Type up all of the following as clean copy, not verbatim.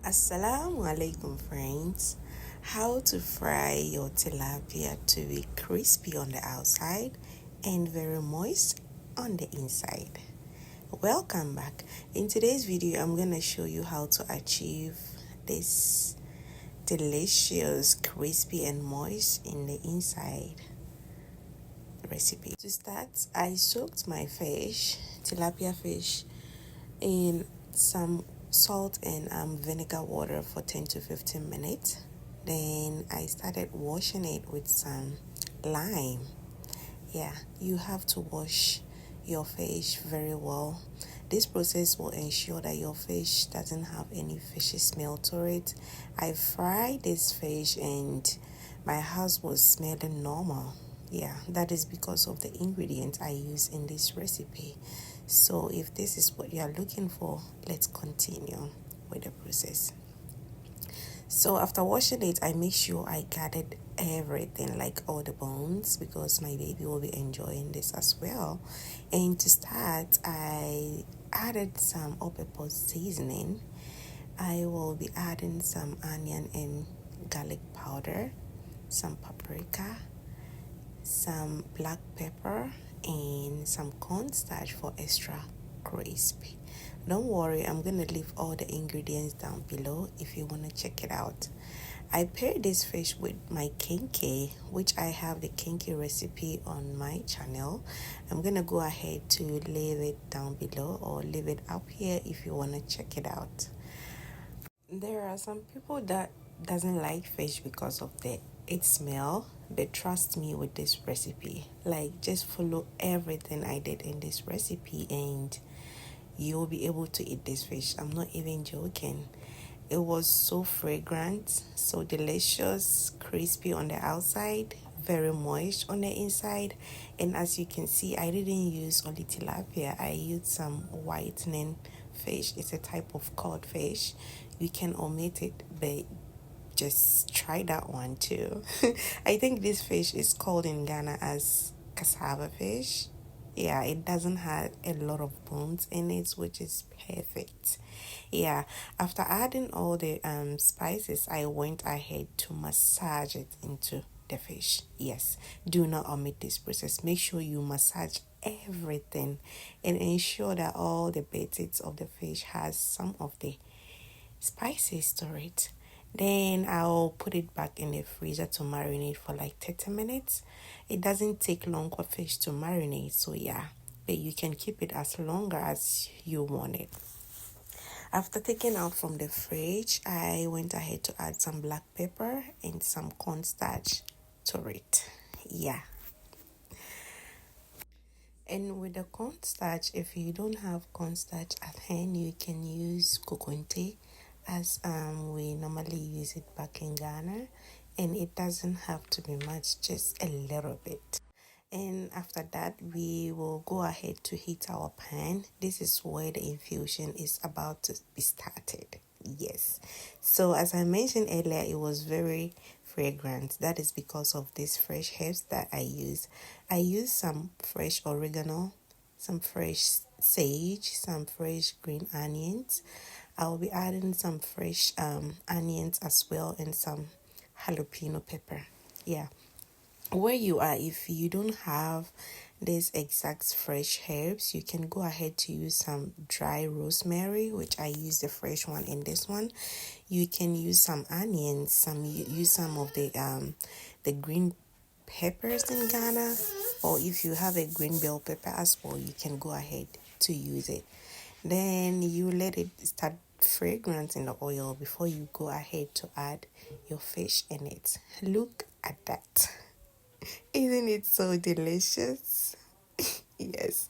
Assalamu alaikum, friends. How to fry your tilapia to be crispy on the outside and very moist on the inside. Welcome back. In today's video, I'm going to show you how to achieve this delicious, crispy, and moist in the inside recipe. To start, I soaked my fish, tilapia fish, in some salt and vinegar water for 10 to 15 minutes. Then I started washing it with some lime. Yeah, you have to wash your fish very well. This process will ensure that your fish doesn't have any fishy smell to it. I fried this fish and my house was smelling normal. Yeah, that is because of the ingredients I use in this recipe. So if this is what you are looking for, let's continue with the process. So after washing it, I make sure I gathered everything, like all the bones, because my baby will be enjoying this as well. And to start, I added some all-purpose seasoning. I will be adding some onion and garlic powder, some paprika, some black pepper, and some cornstarch for extra crispy. Don't worry, I'm gonna leave all the ingredients down below if you want to check it out. I paired this fish with my kinky, which I have the kinky recipe on my channel. I'm gonna go ahead to leave it down below or leave it up here if you want to check it out. There are some people that doesn't like fish because of the its smell. But trust me with this recipe. Like, just follow everything I did in this recipe and you'll be able to eat this fish. I'm not even joking. It was so fragrant, so delicious, crispy on the outside, very moist on the inside. And as you can see, I didn't use only tilapia. I used some whitening fish. It's a type of cod fish. You can omit it, but just try that one too. I think this fish is called in Ghana as cassava fish. Yeah, it doesn't have a lot of bones in it, which is perfect. Yeah, after adding all the spices, I went ahead to massage it into the fish. Yes, do not omit this process. Make sure you massage everything and ensure that all the bits of the fish has some of the spices to it. Then I'll put it back in the freezer to marinate for like 30 minutes. It doesn't take long for fish to marinate, so yeah, but you can keep it as longer as you want it. After taking out from the fridge, I went ahead to add some black pepper and some cornstarch to it. Yeah. And with the cornstarch, if you don't have cornstarch at hand, you can use coconut as we normally use it back in Ghana. And it doesn't have to be much, just a little bit. And after that, we will go ahead to heat our pan. This is where the infusion is about to be started. Yes. So as I mentioned earlier, it was very fragrant. That is because of these fresh herbs that I use. I use some fresh oregano, some fresh sage, some fresh green onions. I'll be adding some fresh onions as well and some jalopeno pepper. Yeah, where you are, if you don't have these exact fresh herbs, you can go ahead to use some dry rosemary, which I use the fresh one in this one. You can use some onions, use some of the green peppers in Ghana, or if you have a green bell pepper as well, you can go ahead to use it. Then you let it start fragrance in the oil before you go ahead to add your fish in it. Look at that. Isn't it so delicious? Yes.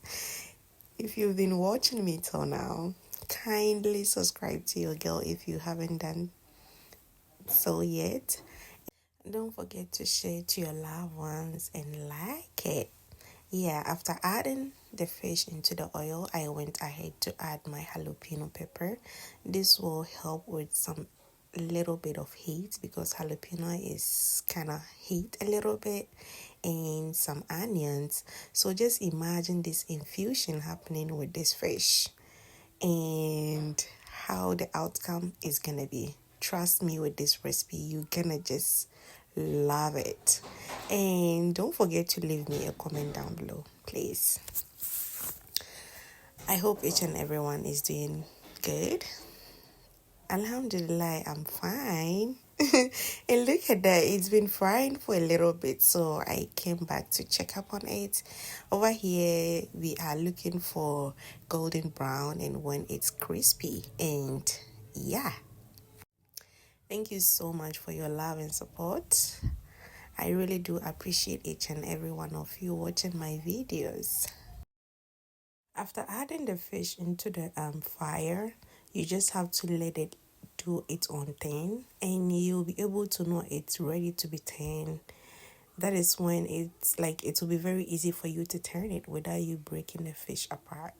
If you've been watching me till now, kindly subscribe to your girl if you haven't done so yet. Don't forget to share to your loved ones and like it. Yeah, after adding the fish into the oil, I went ahead to add my jalapeno pepper. This will help with some little bit of heat because jalapeno is kind of heat a little bit, and some onions. So just imagine this infusion happening with this fish and how the outcome is gonna be. Trust me with this recipe, you're gonna just love it. And don't forget to leave me a comment down below, please. I hope each and everyone is doing good. Alhamdulillah, I'm fine. And look at that, it's been frying for a little bit, so I came back to check up on it. Over here, we are looking for golden brown and when it's crispy. And yeah, thank you so much for your love and support. I really do appreciate each and every one of you watching my videos. After adding the fish into the fire, you just have to let it do its own thing and you'll be able to know it's ready to be turned. That is when it's like it will be very easy for you to turn it without you breaking the fish apart.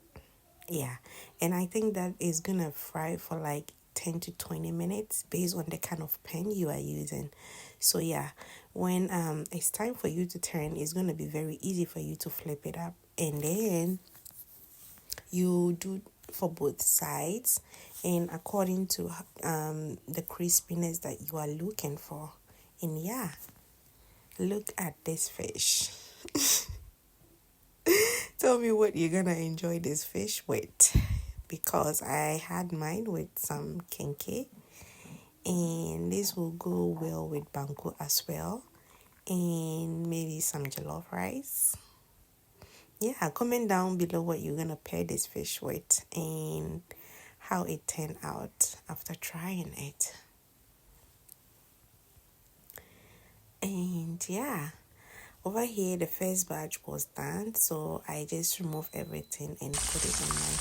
Yeah, and I think that is gonna fry for like 10 to 20 minutes based on the kind of pan you are using. So yeah, when it's time for you to turn, it's gonna be very easy for you to flip it up, and then you do for both sides and according to the crispiness that you are looking for. And yeah, look at this fish. Tell me what you're gonna enjoy this fish with, because I had mine with some kenke, and this will go well with banku as well, and maybe some jollof rice. Yeah, comment down below what you're gonna pair this fish with and how it turned out after trying it. And yeah, over here the first batch was done, so I just removed everything and put it in my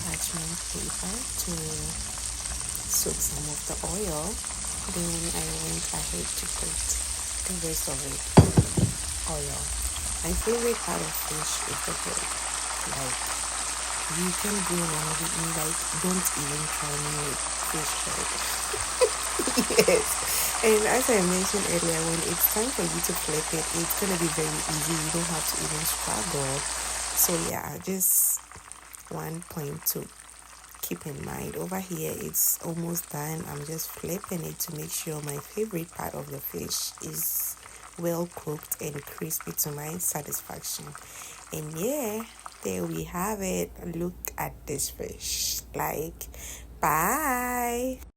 parchment paper to soak some of the oil. Then I went ahead to put the rest of it oil. My favorite part of fish is the head. Like, you can go on with me, like, don't even try me with fish head. Yes. And as I mentioned earlier, when it's time for you to flip it, it's going to be very easy. You don't have to even struggle. So yeah, just one point to keep in mind. Over here, it's almost done. I'm just flipping it to make sure my favorite part of the fish is well cooked and crispy to my satisfaction. And yeah, there we have it. Look at this fish. Like, bye.